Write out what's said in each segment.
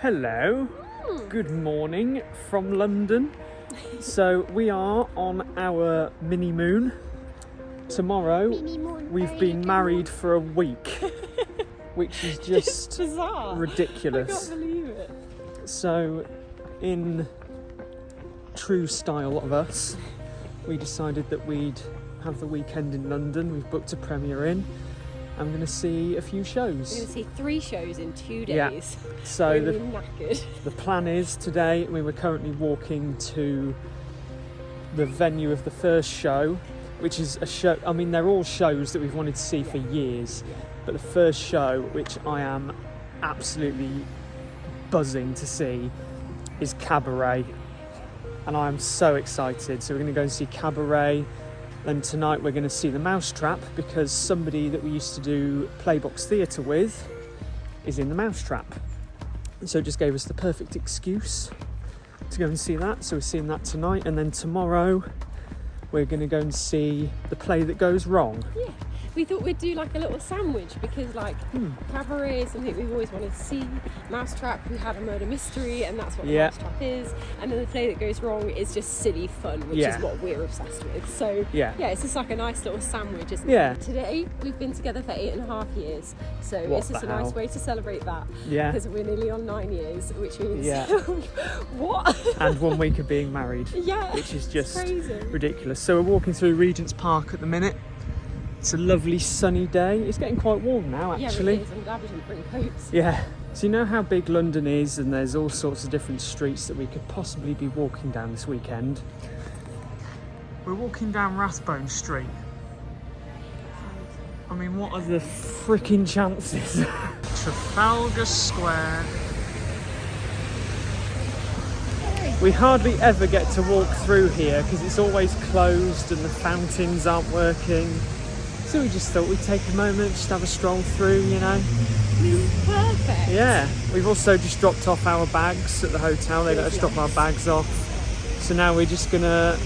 Hello, good morning from London. So we are on our mini moon. Tomorrow we've been married for a week, which is just bizarre. ridiculous. I can't believe it. So in true style of us, we decided that we'd have the weekend in London. We've booked a Premier Inn. I'm going to see a few shows. We're going to see 3 shows in 2 days. Yeah. So we're really knackered. The plan is today, we're currently walking to the venue of the first show, which is a show, I mean, they're all shows that we've wanted to see for years, but the first show, which I am absolutely buzzing to see, is Cabaret. And I am so excited. So we're going to go and see Cabaret. Then tonight we're going to see The Mousetrap, because somebody that we used to do Playbox Theatre with is in The Mousetrap. And so it just gave us the perfect excuse to go and see that. So we're seeing that tonight, and then tomorrow we're going to go and see The Play That Goes Wrong. Yeah. We thought we'd do like a little sandwich because Cabaret is something we've always wanted to see. Mousetrap, we had a murder mystery and that's what the Mousetrap is. And then The Play That Goes Wrong is just silly fun, which is what we're obsessed with. So yeah, it's just like a nice little sandwich, isn't it? Today we've been together for 8.5 years. So it's just a nice way to celebrate that. Yeah. Because we're nearly on 9 years, which means what? And 1 week of being married. Yeah. Which is just crazy. Ridiculous. So we're walking through Regent's Park at the minute. It's a lovely sunny day. It's getting quite warm now, actually. Yeah, it is. I'm glad we didn't bring coats. Yeah. So you know how big London is, and there's all sorts of different streets that we could possibly be walking down this weekend. We're walking down Rathbone Street. I mean, what are the freaking chances? Trafalgar Square. We hardly ever get to walk through here because it's always closed and the fountains aren't working. So we just thought we'd take a moment, just have a stroll through, you know. This is perfect. Yeah. We've also just dropped off our bags at the hotel. They let us drop our bags off. So now we're just gonna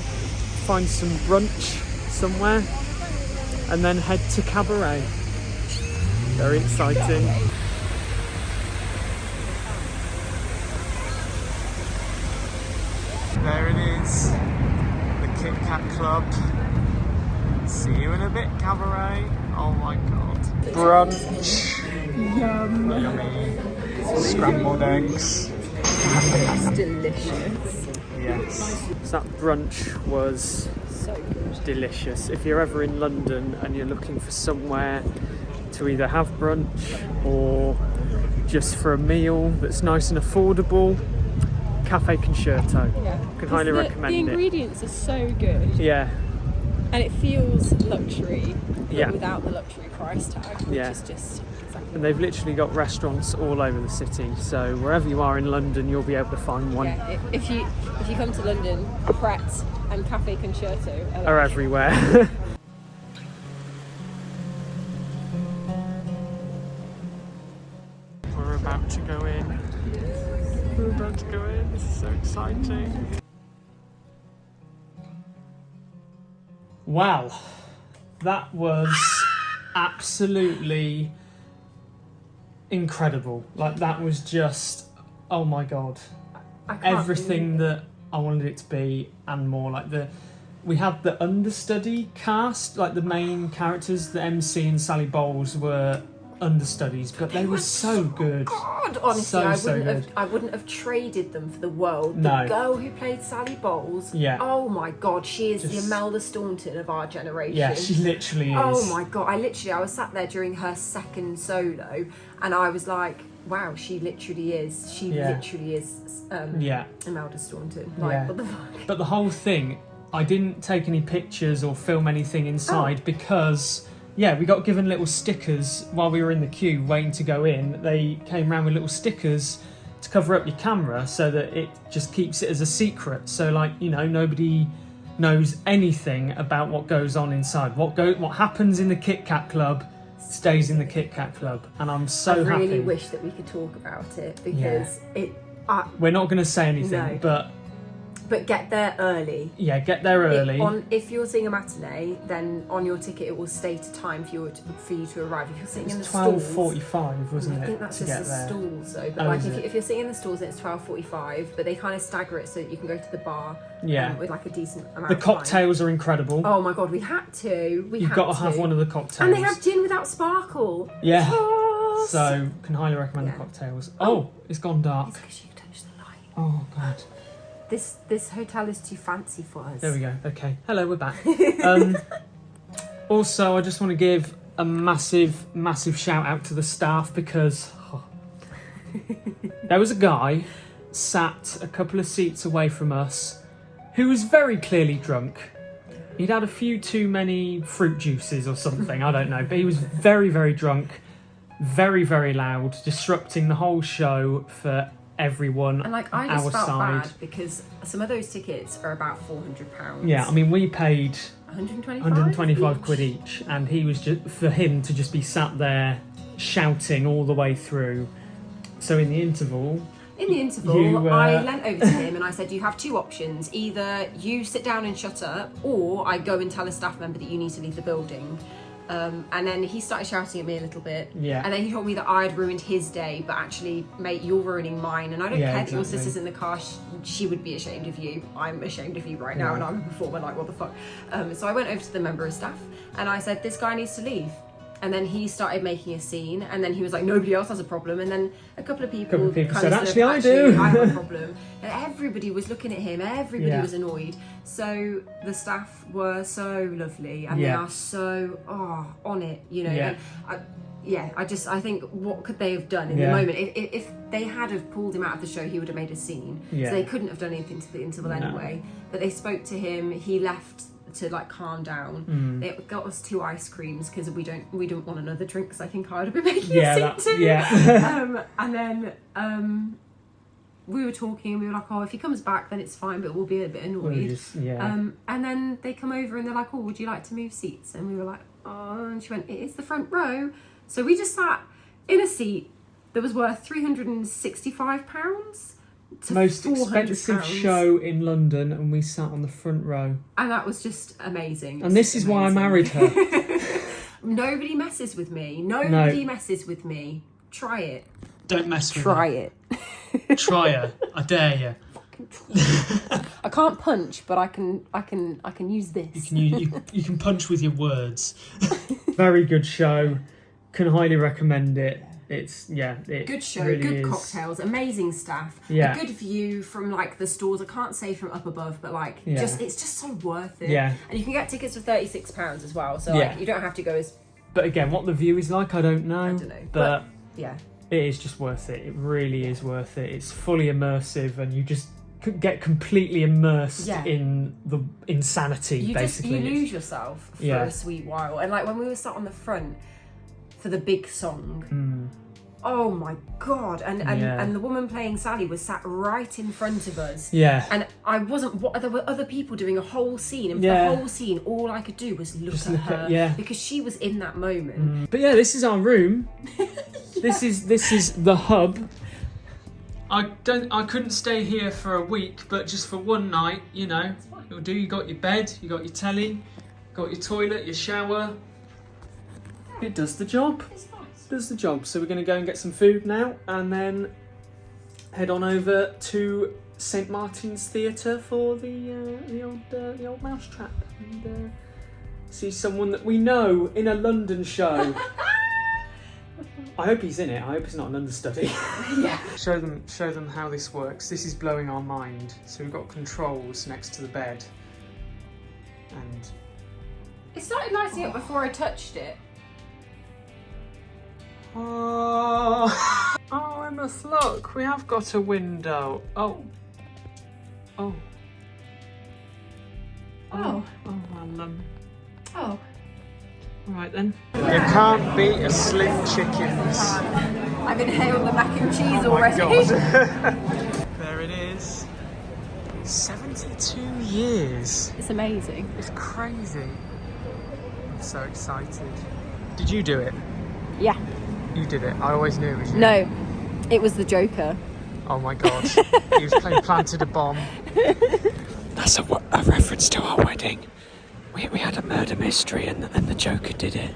find some brunch somewhere and then head to Cabaret. Very exciting. There it is, the Kit Kat Club. See you in a bit, Cabaret. Oh my god. Brunch. Yummy. Scrambled eggs. It's delicious. Yes. So that brunch was So good. delicious. If you're ever in London and you're looking for somewhere to either have brunch or just for a meal that's nice and affordable, Cafe Concerto. Yeah. Can highly recommend it. The ingredients are so good. Yeah. And it feels luxury, but Yeah. without the luxury price tag, which is just exactly. And they've literally got restaurants all over the city. So wherever you are in London, you'll be able to find one. Yeah, if you come to London, Pret and Cafe Concerto Are everywhere. We're about to go in. We're about to go in. This is so exciting. Wow, that was absolutely incredible. Like, that was just, oh my god, everything that I wanted it to be and more. Like, we had the understudy cast, like the main characters. The MC and Sally Bowles were understudies, but they were so good. God, honestly, I wouldn't have traded them for the world. No. The girl who played Sally Bowles, oh my god, she is the Imelda Staunton of our generation. Yeah, she literally is. Oh my god, I was sat there during her second solo and I was like, wow, she literally is Imelda Staunton. Like, what the fuck? But the whole thing, I didn't take any pictures or film anything inside because we got given little stickers while we were in the queue waiting to go in. They came around with little stickers to cover up your camera so that it just keeps it as a secret. So, like, you know, nobody knows anything about what goes on inside. What happens in the Kit Kat Club stays in the Kit Kat Club, and I'm so happy. I really wish that we could talk about it because we're not going to say anything, but But get there early. Yeah, get there early. If you're seeing a matinee, then on your ticket it will state a time for you to arrive. If you're sitting in the stalls, 12:45, wasn't it? I think that's to just get the there. stalls though. But Oh, like is it? if you're sitting in the stalls, then it's 12:45. But they kind of stagger it so that you can go to the bar. Yeah. With like a decent amount. The of time. cocktails are incredible. Oh my god, we had to. You've got to have one of the cocktails. And they have gin without sparkle. Yeah. Oh, So can highly recommend the cocktails. Oh, it's gone dark. it's because you touched the light. Oh god. This hotel is too fancy for us. There we go. Okay. Hello, we're back. Also, I just want to give a massive, massive shout out to the staff because there was a guy sat a couple of seats away from us who was very clearly drunk. He'd had a few too many fruit juices or something, I don't know, but he was very, very drunk, very, very loud, disrupting the whole show for everyone. And like I just our felt side. bad because some of those tickets are about £400. Yeah, I mean, we paid 125 quid each, and he was just for him to just be sat there shouting all the way through. So in the interval, I leant over to him and I said, you have two options. Either you sit down and shut up, or I go and tell a staff member that you need to leave the building. And then he started shouting at me a little bit. Yeah. And then he told me that I'd ruined his day, but actually, mate, you're ruining mine. And I don't care that your sister's in the car. She would be ashamed of you. I'm ashamed of you right now, and I'm a performer. Like, what the fuck? So I went over to the member of staff and I said, this guy needs to leave. And then he started making a scene, and then he was like, nobody else has a problem. And then a couple of people kind said, of actually, I do. I have a problem. And everybody was looking at him, everybody Yeah. was annoyed. So the staff were so lovely, and they Yeah. are so on it, you know. Yeah. And I think what could they have done in Yeah. the moment? If they had have pulled him out of the show, he would have made a scene. Yeah. So they couldn't have done anything to the interval anyway. But they spoke to him. He left to like calm down. They got us 2 ice creams because we don't want another drink, because I think I would have been making a scene too. Yeah. And then we were talking and we were like, oh, if he comes back then it's fine, but we'll be a bit annoyed. And then they come over and they're like, oh, would you like to move seats? And we were like, oh, and she went, it is the front row. So we just sat in a seat that was worth £365 to Most £400. expensive show in London, and we sat on the front row. And that was just amazing. And this is why I married her. Nobody messes with me. Nobody messes with me. Try it. Don't mess with Try it. her. Try her. I dare you. I can't punch, but I can use this. You can punch with your words. Very good show. Can highly recommend it. It's good show, really good is. cocktails, amazing staff, Yeah. a good view from like the stores. I can't say from up above, but like it's just so worth it. Yeah. And you can get tickets for £36 as well, so Yeah. like you don't have to go as But again, what the view is like, I don't know. But yeah. it is just worth it. It really is worth it. It's fully immersive, and you just get completely immersed in the insanity. You lose yourself for a sweet while. And like when we were sat on the front for the big song, oh my god! And the woman playing Sally was sat right in front of us. Yeah. And I wasn't. There were other people doing a whole scene, and for the whole scene, all I could do was look at her because she was in that moment. But yeah, this is our room. This is the hub. I couldn't stay here for a week, but just for one night, you know, it'll do. You got your bed, you got your telly, got your toilet, your shower. It does the job. Does the job. So we're going to go and get some food now, and then head on over to St Martin's Theatre for the old Mousetrap, and see someone that we know in a London show. I hope he's in it. I hope it's not an understudy. Yeah. Show them how this works. This is blowing our mind. So we've got controls next to the bed, and It started lighting up before I touched it. oh, I must look. We have got a window. Oh. Well, Oh. right then. You can't beat a Slim Chickens. I've inhaled the mac and cheese Oh my already. God. There it is. 72 years. It's amazing. It's crazy. I'm so excited. Did you do it? Yeah. You did it. I always knew it was you. No, it was the Joker. Oh my god. He planted a bomb. That's a reference to our wedding. We had a murder mystery and the Joker did it.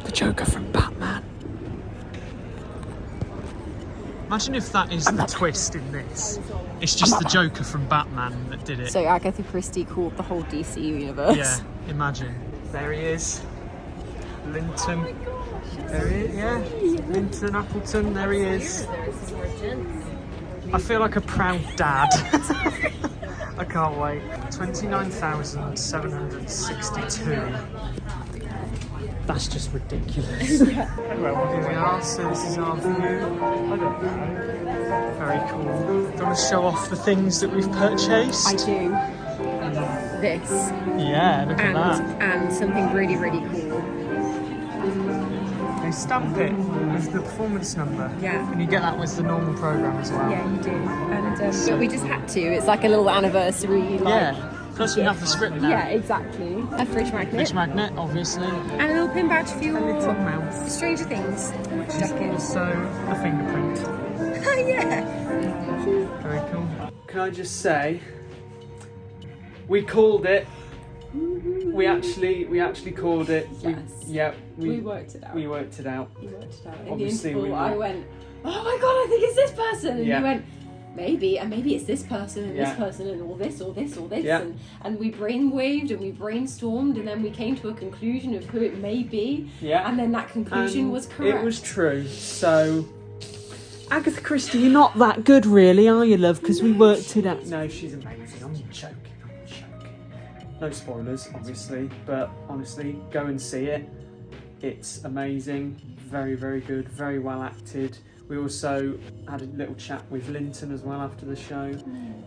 The Joker from Batman. Imagine if that is the twist in this. It's just the Joker from Batman that did it. So Agatha Christie called the whole DC universe. Yeah, imagine. There he is. Linton. There he is, yeah. Linton Appleton, there he is. I feel like a proud dad. I can't wait. 29,762. That's just ridiculous. Well, here we are, so this is our view. I don't know. Very cool. Do you want to show off the things that we've purchased? I do. This. Yeah, look at that. And something really, really cool. They stamp it with the performance number. Yeah. And you get that with the normal programme as well. Yeah, you do. And but we just had to. It's like a little anniversary. Yeah. Plus we have the script now. Yeah, exactly. A fridge magnet. Fridge magnet, obviously. And a little pin badge for your Little mouse. Stranger Things. Which is also a fingerprint. Yeah. Very cool. Can I just say, we called it. We actually called it. Yes. We worked it out. We worked it out. You worked it out. In Obviously, the interval, we I went, oh my god, I think it's this person. And Yeah. you went, maybe, and maybe it's this person and Yeah. this person and all this or this or this. Yeah. And we brainwaved and we brainstormed and then we came to a conclusion of who it may be. Yeah. And then that conclusion And was correct. It was true. So, Agatha Christie, you're not that good, really, are you, love? Because we worked it out. No, she's amazing. I'm joking. No spoilers, obviously, but honestly, go and see it. It's amazing. Very, very good. Very well acted. We also had a little chat with Linton as well after the show,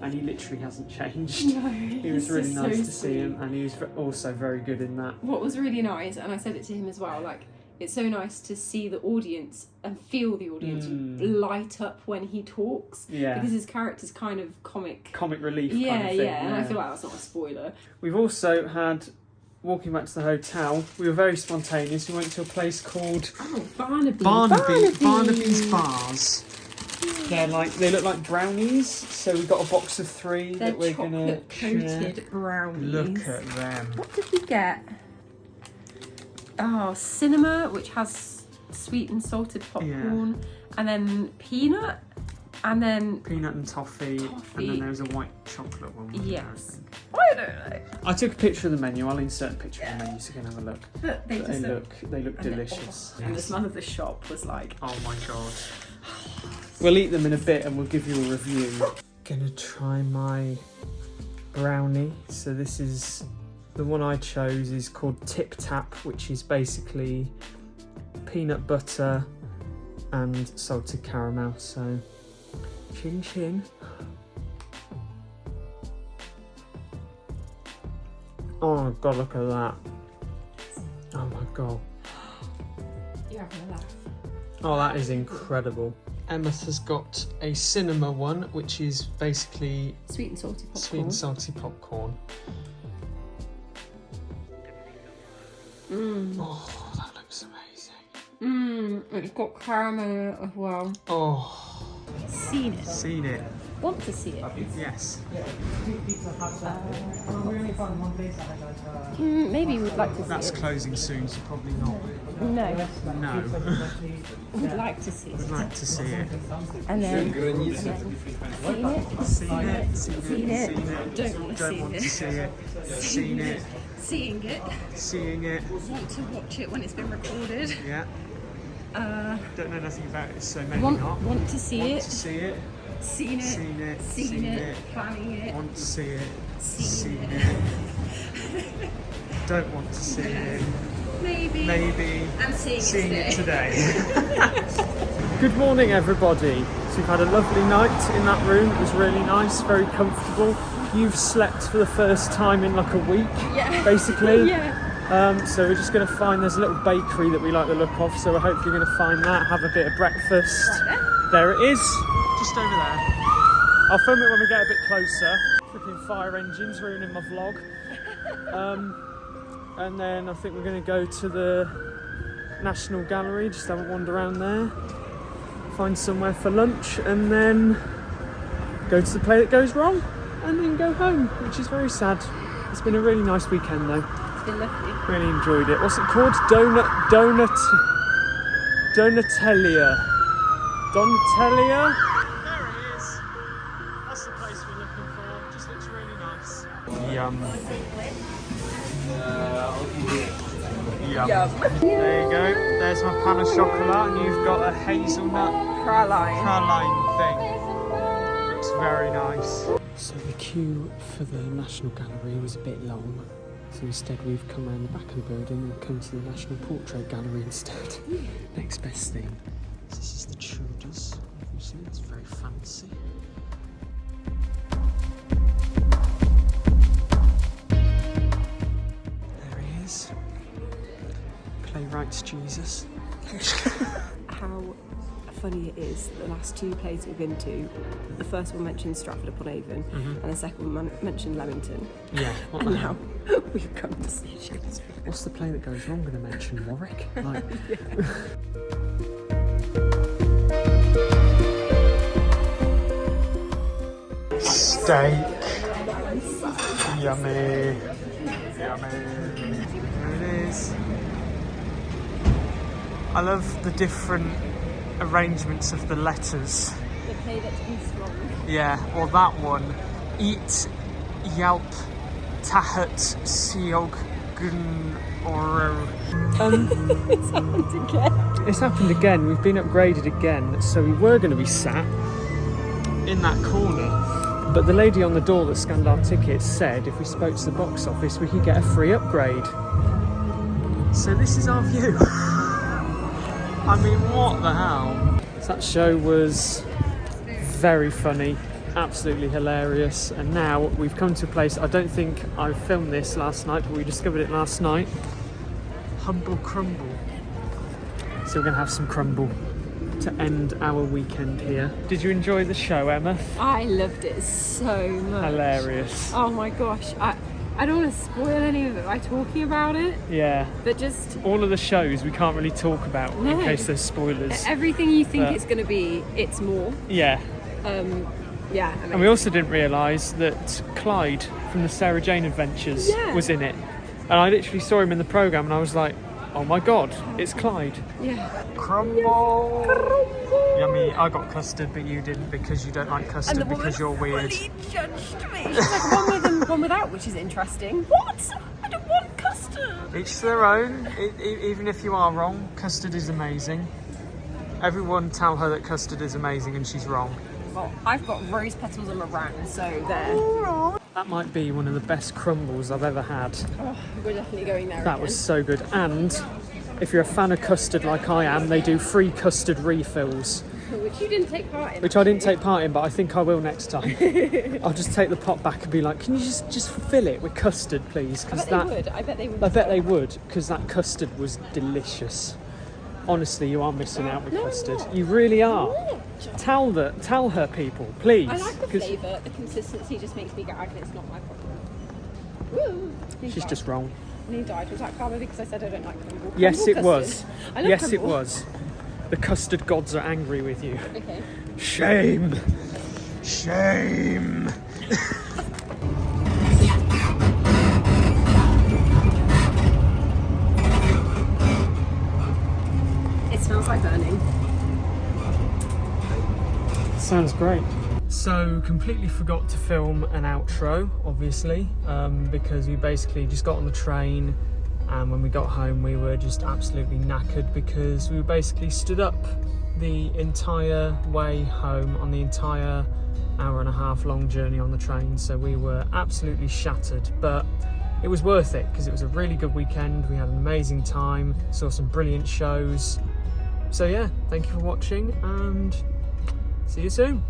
and he literally hasn't changed. No, He was it's really just nice so to see him, and he was also very good in that. What was really nice, and I said it to him as well, like, it's so nice to see the audience and feel the audience light up when he talks. Yeah. Because his character's kind of comic Relief yeah, kind of thing. yeah, and I feel like that's not a spoiler. We've also had, walking back to the hotel, we were very spontaneous. We went to a place called Barnaby's Bars. They look like brownies, so we got a box of 3 They're that we're gonna chocolate-coated share. brownies. Look at them. What did we get? Oh, cinema, which has sweet and salted popcorn, and then peanut, and then Peanut and toffee, and then there was a white chocolate one. yes. I I don't know. I took a picture of the menu. I'll insert a picture of the menu so you can have a look. But they just They look delicious. And the smell of the shop was like, Oh my god. We'll eat them in a bit and we'll give you a review. Gonna try my brownie. So this is the one I chose is called Tip Tap, which is basically peanut butter and salted caramel. So chin chin. Oh my god, look at that. Oh my god. you're having a laugh. Oh, that is incredible. Emma has got a cinema one, which is basically Sweet and salty popcorn. sweet and salty popcorn. Oh, that looks amazing. It's got caramel in it as well. Oh, Seen it. seen it. Want to see it. Yes. Maybe we'd like to see That's it. closing soon, so probably not. No, No. we'd like to see it. I'd like to see it. And then Seen it. Seen it. Don't want to Don't see want it. to see it. Seen it. Seeing it. Seeing it. Want to watch it when it's been recorded. Yeah. Don't know nothing about it, so maybe Want not. to see Want it. to see it. Seen it. Seen it. Seen it. Planning it. Want to see it. Seen Seen it. Don't want to see it. Maybe. Maybe. And Seeing it today. Good morning, everybody. So we've had a lovely night in that room. It was really nice, very comfortable. You've slept for the first time in like a week, basically. Yeah. So we're just going to find, there's a little bakery that we like the look of, so we're hopefully going to find that, have a bit of breakfast. Right There it is, just over there. I'll film it when we get a bit closer. Freaking fire engines ruining my vlog. And then I think we're going to go to the National Gallery, just have a wander around there. find somewhere for lunch, and then go to the play that goes wrong, and then go home, which is very sad. It's been a really nice weekend though. It's been lovely. Really enjoyed it. What's it called? Donatellia. There it is. That's the place we're looking for. Just looks really nice. Yum. Yum. There you go. There's my pan au chocolat, and you've got a hazelnut praline thing. Looks very nice. So the queue for the National Gallery was a bit long. So instead we've come around the back of the building and come to the National Portrait Gallery instead. Next best thing. This is the Tudors, obviously, it's very fancy. There he is. Playwrights Jesus. How funny it is, the last two plays we've been to, the first one mentioned Stratford-upon-Avon and the second one mentioned Leamington. Yeah, what And the now hell? we've come to see Shakespeare. What's the play that goes wrong? Going to mention Warwick? Like, steak. Yummy. Yummy. There it is. I love the different arrangements of the letters. The play that goes wrong. Yeah, or that one. Eat, yelp, tahat, siog, gun, or. It's happened again. It's happened again. We've been upgraded again, so we were going to be sat in that corner. But the lady on the door that scanned our tickets said if we spoke to the box office, we could get a free upgrade. So this is our view. I mean, what the hell? That show was very funny, absolutely hilarious. And now we've come to a place, I don't think I filmed this last night, but we discovered it last night. Humble Crumble. So we're going to have some crumble to end our weekend here. Did you enjoy the show, Emma? I loved it so much. Hilarious. Oh my gosh. I don't want to spoil any of it by talking about it, Yeah. but just All of the shows we can't really talk about in No. case there's spoilers. everything you think But- it's going to be, it's more. Yeah. Yeah. And we also didn't realise that Clyde from the Sarah Jane Adventures Yeah. was in it. And I literally saw him in the programme and I was like, oh my god, it's Clyde. Yeah. Crumble! Yummy. I got custard, but you didn't because you don't like custard because you're weird. Judged me. She's like one with and one without, which is interesting. What? I don't want custard. Each to their own. Even if you are wrong, custard is amazing. Everyone tell her that custard is amazing and she's wrong. Well, I've got rose petals and meringue, so there. That might be one of the best crumbles I've ever had. Oh, we're definitely going there That again. was so good. And if you're a fan of custard like I am, they do free custard refills, Which you didn't take part in. which I didn't take part in, but I think I will next time. I'll just take the pot back and be like, can you just fill it with custard, please? I Because bet they would. I bet they would. I bet they would, because that custard was delicious. Honestly, you are missing out with No, I'm custard. not. You really are. not. Tell her, people, please. I like the 'cause flavour. The consistency just makes me gag, and it's not my problem. Woo! She's just wrong. And he died. Was that karma because I said I don't like crumble? Yes, Crumble it was. custard. I love Yes, it crumble. was. The custard gods are angry with you. Okay. Shame! Shame! It smells like burning. Sounds great. So, completely forgot to film an outro, obviously, because we basically just got on the train, and when we got home we were just absolutely knackered because we basically stood up the entire way home on the entire hour and a half long journey on the train, so we were absolutely shattered, but it was worth it because it was a really good weekend. We had an amazing time, saw some brilliant shows. So yeah, thank you for watching and see you soon.